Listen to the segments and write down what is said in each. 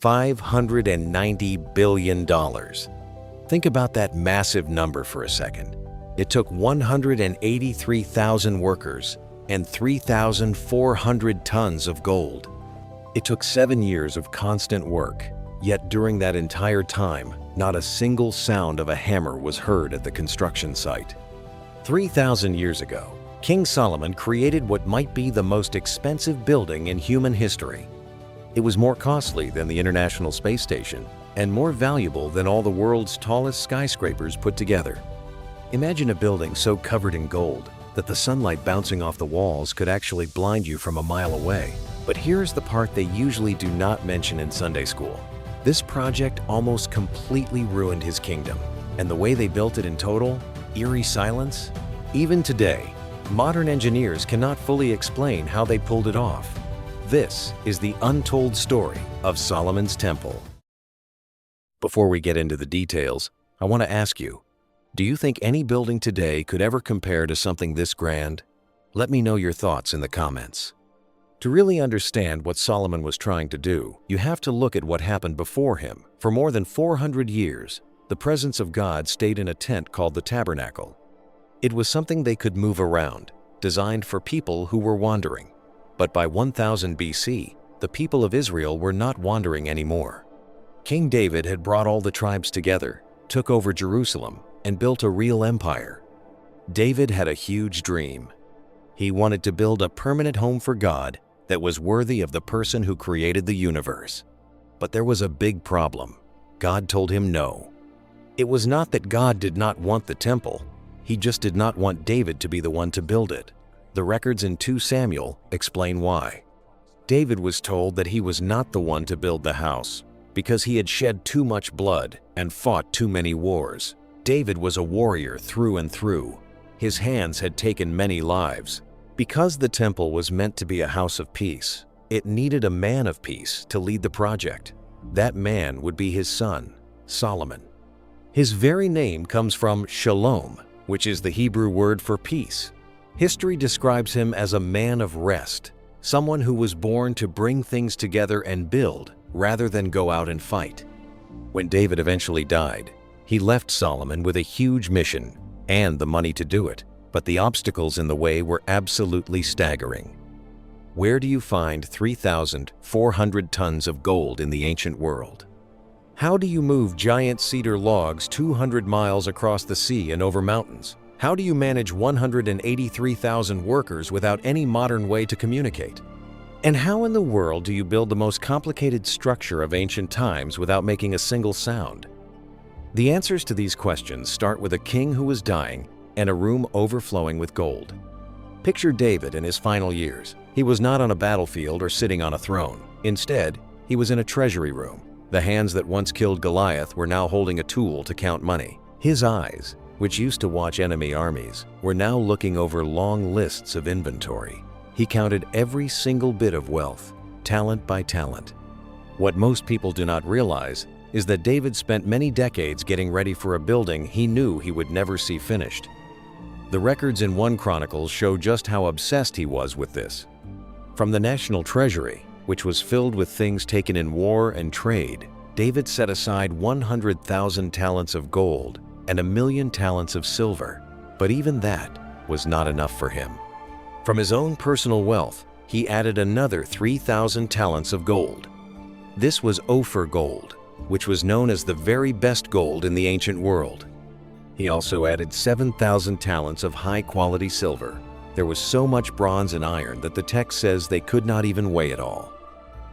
$590 billion. Think about that massive number for a second. It took 183,000 workers and 3,400 tons of gold. It took 7 years of constant work, yet during that entire time, not a single sound of a hammer was heard at the construction site. 3,000 years ago, King Solomon created what might be the most expensive building in human history. It was more costly than the International Space Station and more valuable than all the world's tallest skyscrapers put together. Imagine a building so covered in gold that the sunlight bouncing off the walls could actually blind you from a mile away. But here's the part they usually do not mention in Sunday school. This project almost completely ruined his kingdom, and the way they built it in total, eerie silence. Even today, modern engineers cannot fully explain how they pulled it off. This is the untold story of Solomon's Temple. Before we get into the details, I want to ask you, do you think any building today could ever compare to something this grand? Let me know your thoughts in the comments. To really understand what Solomon was trying to do, you have to look at what happened before him. For more than 400 years, the presence of God stayed in a tent called the tabernacle. It was something they could move around, designed for people who were wandering. But by 1000 BC, the people of Israel were not wandering anymore. King David had brought all the tribes together, took over Jerusalem, and built a real empire. David had a huge dream. He wanted to build a permanent home for God that was worthy of the person who created the universe. But there was a big problem. God told him no. It was not that God did not want the temple. He just did not want David to be the one to build it. The records in 2 Samuel explain why. David was told that he was not the one to build the house because he had shed too much blood and fought too many wars. David was a warrior through and through. His hands had taken many lives. Because the temple was meant to be a house of peace, it needed a man of peace to lead the project. That man would be his son, Solomon. His very name comes from shalom, which is the Hebrew word for peace. History describes him as a man of rest, someone who was born to bring things together and build rather than go out and fight. When David eventually died, he left Solomon with a huge mission and the money to do it. But the obstacles in the way were absolutely staggering. Where do you find 3,400 tons of gold in the ancient world? How do you move giant cedar logs 200 miles across the sea and over mountains? How do you manage 183,000 workers without any modern way to communicate? And how in the world do you build the most complicated structure of ancient times without making a single sound? The answers to these questions start with a king who was dying and a room overflowing with gold. Picture David in his final years. He was not on a battlefield or sitting on a throne. Instead, he was in a treasury room. The hands that once killed Goliath were now holding a tool to count money. His eyes, which used to watch enemy armies, were now looking over long lists of inventory. He counted every single bit of wealth, talent by talent. What most people do not realize is that David spent many decades getting ready for a building he knew he would never see finished. The records in 1 Chronicles show just how obsessed he was with this. From the national treasury, which was filled with things taken in war and trade, David set aside 100,000 talents of gold and 1,000,000 talents of silver. But even that was not enough for him. From his own personal wealth, he added another 3,000 talents of gold. This was Ophir gold, which was known as the very best gold in the ancient world. He also added 7,000 talents of high-quality silver. There was so much bronze and iron that the text says they could not even weigh it all.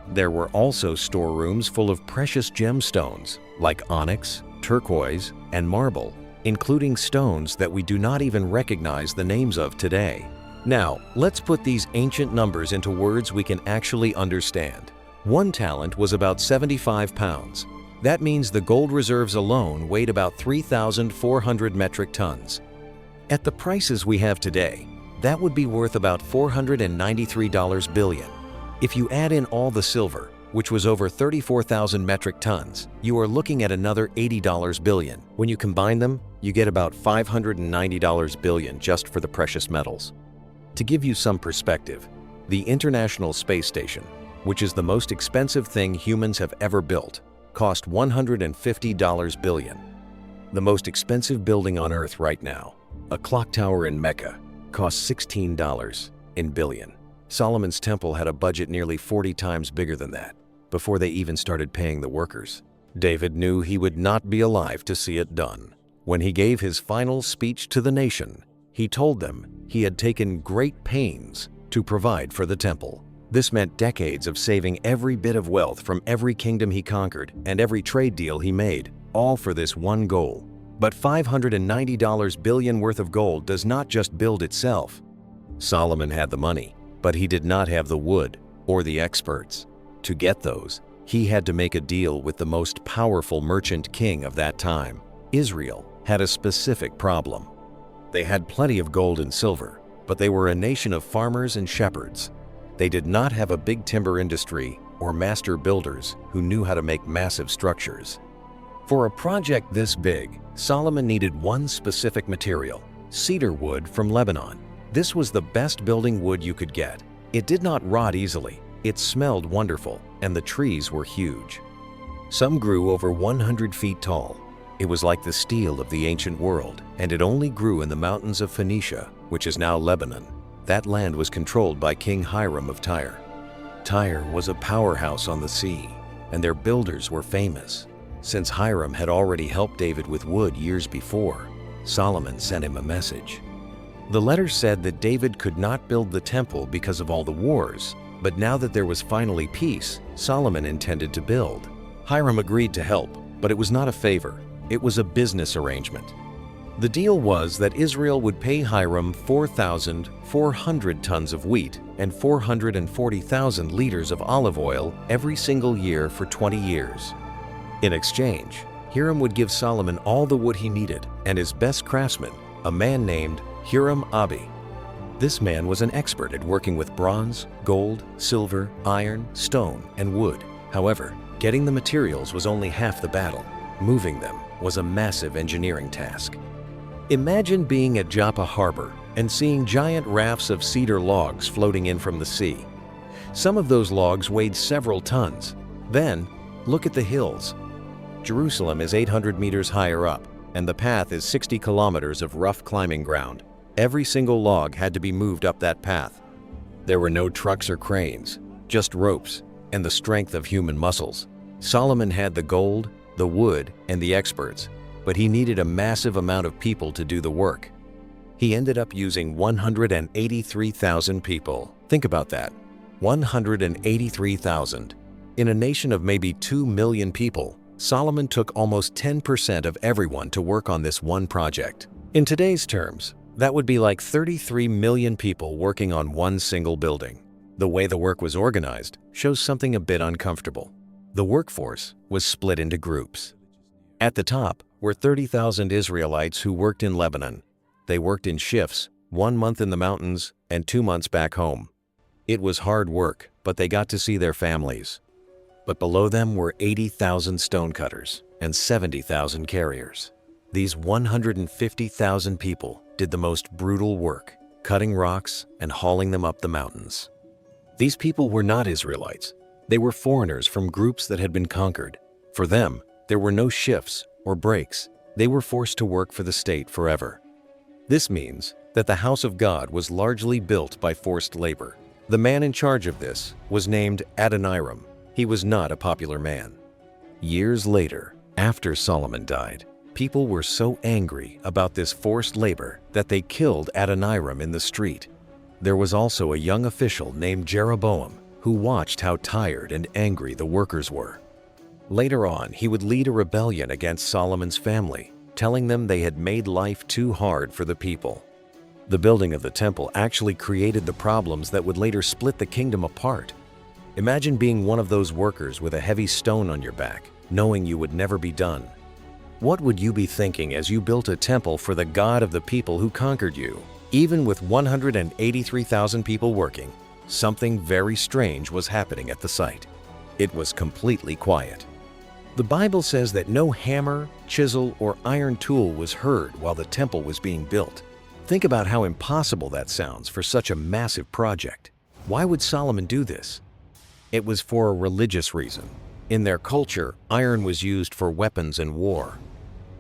There were also storerooms full of precious gemstones like onyx, turquoise, and marble, including stones that we do not even recognize the names of today. Now, let's put these ancient numbers into words we can actually understand. 1 talent was about 75 pounds. That means the gold reserves alone weighed about 3,400 metric tons. At the prices we have today, that would be worth about $493 billion. If you add in all the silver, which was over 34,000 metric tons, you are looking at another $80 billion. When you combine them, you get about $590 billion just for the precious metals. To give you some perspective, the International Space Station, which is the most expensive thing humans have ever built, cost $150 billion. The most expensive building on Earth right now, a clock tower in Mecca, costs $16 billion. Solomon's temple had a budget nearly 40 times bigger than that, before they even started paying the workers. David knew he would not be alive to see it done. When he gave his final speech to the nation, he told them he had taken great pains to provide for the temple. This meant decades of saving every bit of wealth from every kingdom he conquered and every trade deal he made, all for this one goal. But $590 billion worth of gold does not just build itself. Solomon had the money, but he did not have the wood or the experts. To get those, he had to make a deal with the most powerful merchant king of that time. Israel had a specific problem. They had plenty of gold and silver, but they were a nation of farmers and shepherds. They did not have a big timber industry or master builders who knew how to make massive structures. For a project this big, Solomon needed one specific material, cedar wood from Lebanon. This was the best building wood you could get. It did not rot easily, it smelled wonderful, and the trees were huge. Some grew over 100 feet tall. It was like the steel of the ancient world, and it only grew in the mountains of Phoenicia, which is now Lebanon. That land was controlled by King Hiram of Tyre. Tyre was a powerhouse on the sea, and their builders were famous. Since Hiram had already helped David with wood years before, Solomon sent him a message. The letter said that David could not build the temple because of all the wars, but now that there was finally peace, Solomon intended to build. Hiram agreed to help, but it was not a favor. It was a business arrangement. The deal was that Israel would pay Hiram 4,400 tons of wheat and 440,000 liters of olive oil every single year for 20 years. In exchange, Hiram would give Solomon all the wood he needed and his best craftsman, a man named Hiram Abi. This man was an expert at working with bronze, gold, silver, iron, stone, and wood. However, getting the materials was only half the battle. Moving them was a massive engineering task. Imagine being at Joppa Harbor and seeing giant rafts of cedar logs floating in from the sea. Some of those logs weighed several tons. Then, look at the hills. Jerusalem is 800 meters higher up, and the path is 60 kilometers of rough climbing ground. Every single log had to be moved up that path. There were no trucks or cranes, just ropes and the strength of human muscles. Solomon had the gold, the wood, and the experts, but he needed a massive amount of people to do the work. He ended up using 183,000 people. Think about that, 183,000. In a nation of maybe 2 million people, Solomon took almost 10% of everyone to work on this one project. In today's terms, that would be like 33 million people working on one single building. The way the work was organized shows something a bit uncomfortable. The workforce was split into groups. At the top were 30,000 Israelites who worked in Lebanon. They worked in shifts, 1 month in the mountains and 2 months back home. It was hard work, but they got to see their families. But below them were 80,000 stonecutters and 70,000 carriers. These 150,000 people did the most brutal work, cutting rocks and hauling them up the mountains. These people were not Israelites. They were foreigners from groups that had been conquered. For them, there were no shifts or breaks. They were forced to work for the state forever. This means that the house of God was largely built by forced labor. The man in charge of this was named Adoniram. He was not a popular man. Years later, after Solomon died, people were so angry about this forced labor that they killed Adoniram in the street. There was also a young official named Jeroboam who watched how tired and angry the workers were. Later on, he would lead a rebellion against Solomon's family, telling them they had made life too hard for the people. The building of the temple actually created the problems that would later split the kingdom apart. Imagine being one of those workers with a heavy stone on your back, knowing you would never be done. What would you be thinking as you built a temple for the God of the people who conquered you? Even with 183,000 people working, something very strange was happening at the site. It was completely quiet. The Bible says that no hammer, chisel, or iron tool was heard while the temple was being built. Think about how impossible that sounds for such a massive project. Why would Solomon do this? It was for a religious reason. In their culture, iron was used for weapons and war.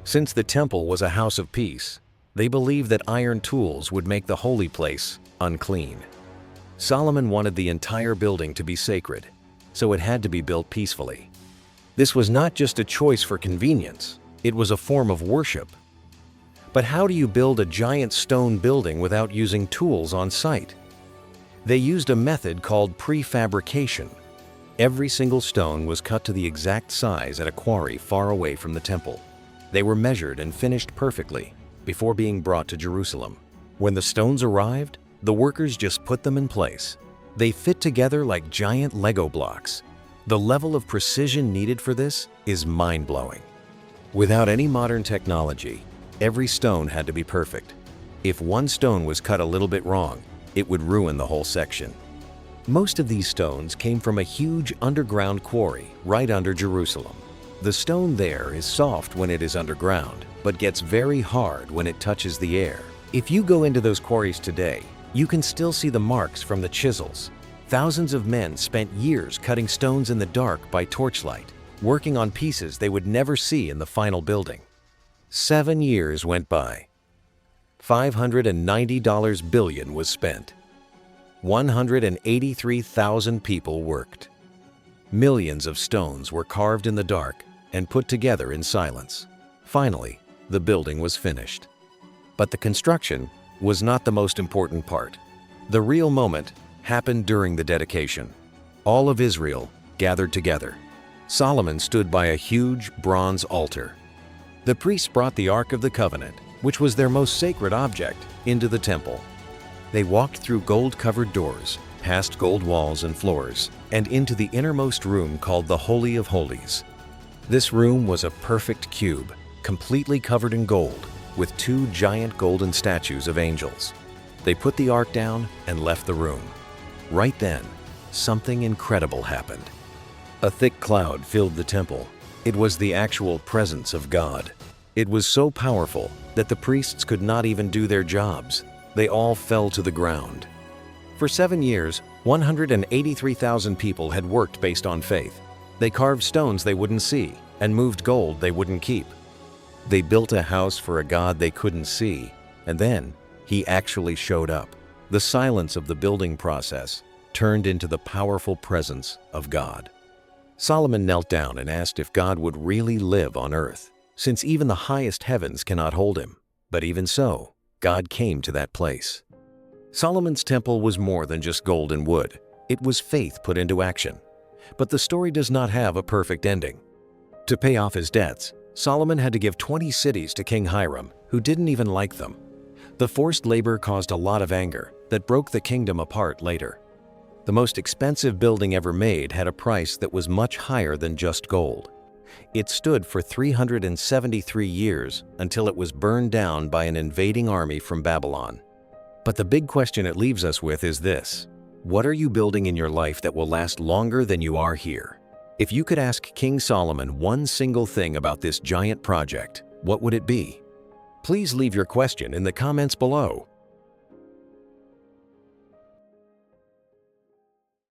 Since the temple was a house of peace, they believed that iron tools would make the holy place unclean. Solomon wanted the entire building to be sacred, so it had to be built peacefully. This was not just a choice for convenience, it was a form of worship. But how do you build a giant stone building without using tools on site? They used a method called prefabrication. Every single stone was cut to the exact size at a quarry far away from the temple. They were measured and finished perfectly before being brought to Jerusalem. When the stones arrived, the workers just put them in place. They fit together like giant Lego blocks. The level of precision needed for this is mind-blowing. Without any modern technology, every stone had to be perfect. If one stone was cut a little bit wrong, it would ruin the whole section. Most of these stones came from a huge underground quarry right under Jerusalem. The stone there is soft when it is underground, but gets very hard when it touches the air. If you go into those quarries today, you can still see the marks from the chisels. Thousands of men spent years cutting stones in the dark by torchlight, working on pieces they would never see in the final building. 7 years went by. $590 billion was spent. 183,000 people worked. Millions of stones were carved in the dark and put together in silence. Finally, the building was finished. But the construction was not the most important part. The real moment happened during the dedication. All of Israel gathered together. Solomon stood by a huge bronze altar. The priests brought the Ark of the Covenant, which was their most sacred object, into the temple. They walked through gold-covered doors, past gold walls and floors, and into the innermost room called the Holy of Holies. This room was a perfect cube, completely covered in gold, with 2 giant golden statues of angels. They put the ark down and left the room. Right then, something incredible happened. A thick cloud filled the temple. It was the actual presence of God. It was so powerful that the priests could not even do their jobs. They all fell to the ground. For 7 years, 183,000 people had worked based on faith. They carved stones they wouldn't see and moved gold they wouldn't keep. They built a house for a God they couldn't see, and then he actually showed up. The silence of the building process turned into the powerful presence of God. Solomon knelt down and asked if God would really live on earth, since even the highest heavens cannot hold him. But even so, God came to that place. Solomon's temple was more than just gold and wood. It was faith put into action. But the story does not have a perfect ending. To pay off his debts, Solomon had to give 20 cities to King Hiram, who didn't even like them. The forced labor caused a lot of anger that broke the kingdom apart later. The most expensive building ever made had a price that was much higher than just gold. It stood for 373 years until it was burned down by an invading army from Babylon. But the big question it leaves us with is this: what are you building in your life that will last longer than you are here? If you could ask King Solomon one single thing about this giant project, what would it be? Please leave your question in the comments below.